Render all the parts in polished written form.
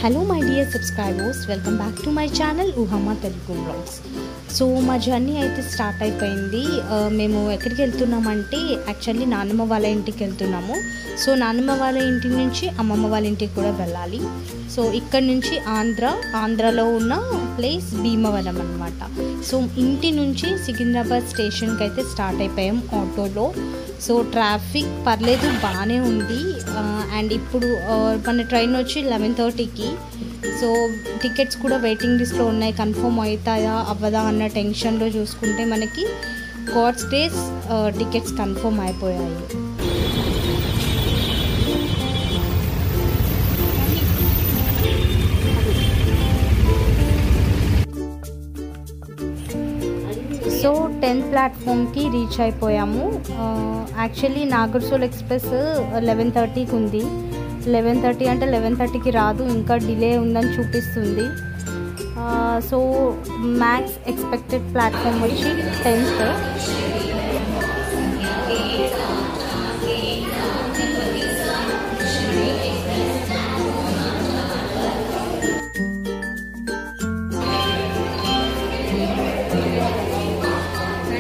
Hello my dear subscribers, welcome back to my channel Uhama Telugu Vlogs. So మా journey అయితే start అయిపోయింది. మేము ఎక్కడికి వెళ్తున్నామంటే యాక్చువల్లీ నాన్నమ్మ వాళ్ళ ఇంటికి వెళ్తున్నాము. సో నాన్నమ్మ వాళ్ళ ఇంటి నుంచి అమ్మమ్మ వాళ్ళ ఇంటికి కూడా వెళ్ళాలి. సో ఇక్కడ నుంచి ఆంధ్రాలో ఉన్న ప్లేస్ భీమవరం అనమాట. సో ఇంటి నుంచి సికింద్రాబాద్ స్టేషన్కి అయితే స్టార్ట్ అయిపోయాం ఆటోలో. సో ట్రాఫిక్ పర్లేదు, బాగానే ఉంది. అండ్ ఇప్పుడు మన ట్రైన్ వచ్చి 11:30కి. సో టికెట్స్ కూడా వెయిటింగ్ లిస్ట్లో ఉన్నాయి, కన్ఫర్మ్ అవుతాయా అవ్వదా అన్న టెన్షన్లో చూసుకుంటే మనకి గాడ్స్ డేస్ టికెట్స్ కన్ఫర్మ్ అయిపోయాయి. సో 10th ప్లాట్ఫామ్కి రీచ్ అయిపోయాము. యాక్చువల్లీ నాగర్సోల్ ఎక్స్ప్రెస్ 11:30కి ఉంది. 11:30 అంటే 11:30కి రాదు, ఇంకా డిలే ఉందని చూపిస్తుంది. సో మ్యాక్స్ ఎక్స్పెక్టెడ్ ప్లాట్ఫామ్ వచ్చి 10th.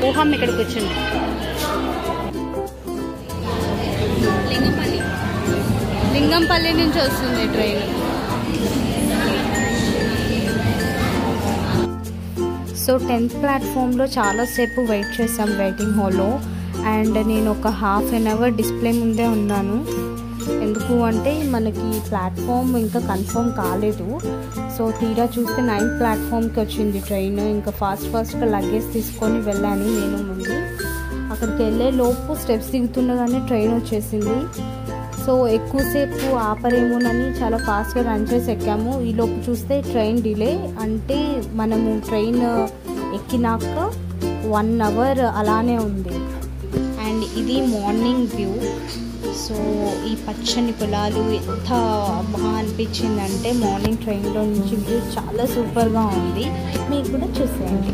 ఊహం ఇక్కడికి వచ్చింది. లింగంపల్లి నుంచి వస్తుంది ట్రైన్. సో 10th ప్లాట్ఫామ్లో చాలాసేపు వెయిట్ చేసాం వెయిటింగ్ హాల్లో. అండ్ నేను ఒక ½ an hour డిస్ప్లే ముందే ఉన్నాను. ఎందుకు అంటే మనకి ప్లాట్ఫామ్ ఇంకా కన్ఫర్మ్ కాలేదు. సో తీరా చూస్తే 9th ప్లాట్ఫామ్కి వచ్చింది ట్రైన్. ఇంకా ఫాస్ట్గా లగేజ్ తీసుకొని వెళ్ళాను నేను ముందు. అక్కడికి వెళ్ళే లోపు స్టెప్స్ దిగుతుండగానే ట్రైన్ వచ్చేసింది. సో ఎక్కువసేపు ఆపరేమోనని చాలా ఫాస్ట్గా రన్ చేసి ఎక్కాము. ఈలోపు చూస్తే ట్రైన్ డిలే. అంటే మనము ట్రైన్ ఎక్కినాక 1 hour అలానే ఉంది. అండ్ ఇది మార్నింగ్ వ్యూ. సో ఈ పచ్చని పొలాలు ఎంత బాగా అనిపించిందంటే మార్నింగ్ ట్రైన్లో నుంచి వ్యూ చాలా సూపర్గా ఉంది. మీకు కూడా చూసేయండి.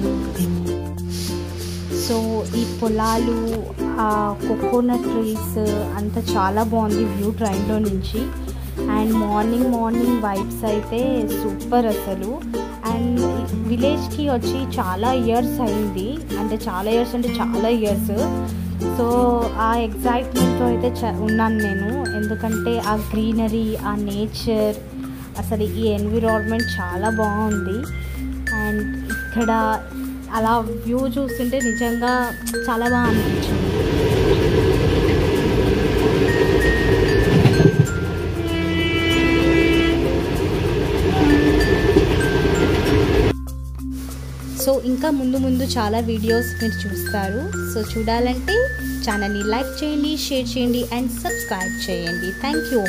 సో ఈ పొలాలు, ఆ కోకోనట్ ట్రీస్ అంతా చాలా బాగుంది వ్యూ ట్రైన్లో నుంచి. అండ్ మార్నింగ్ వైబ్స్ అయితే సూపర్ అసలు. అండ్ విలేజ్కి వచ్చి చాలా ఇయర్స్ అయింది, అంటే చాలా ఇయర్స్. సో ఆ ఎగ్జైట్మెంట్తో అయితే ఉన్నాను నేను. ఎందుకంటే ఆ గ్రీనరీ, ఆ నేచర్, అసలు ఈ ఎన్విరాన్మెంట్ చాలా బాగుంది. అండ్ ఇక్కడ అలా వ్యూ చూస్తుంటే నిజంగా చాలా బాగా అనిపించింది. సో ఇంకా ముందు చాలా వీడియోస్ మీరు చూస్తారు. సో చూడాలంటే ఛానల్ని లైక్ చేయండి, షేర్ చేయండి అండ్ సబ్స్క్రైబ్ చేయండి. Thank you.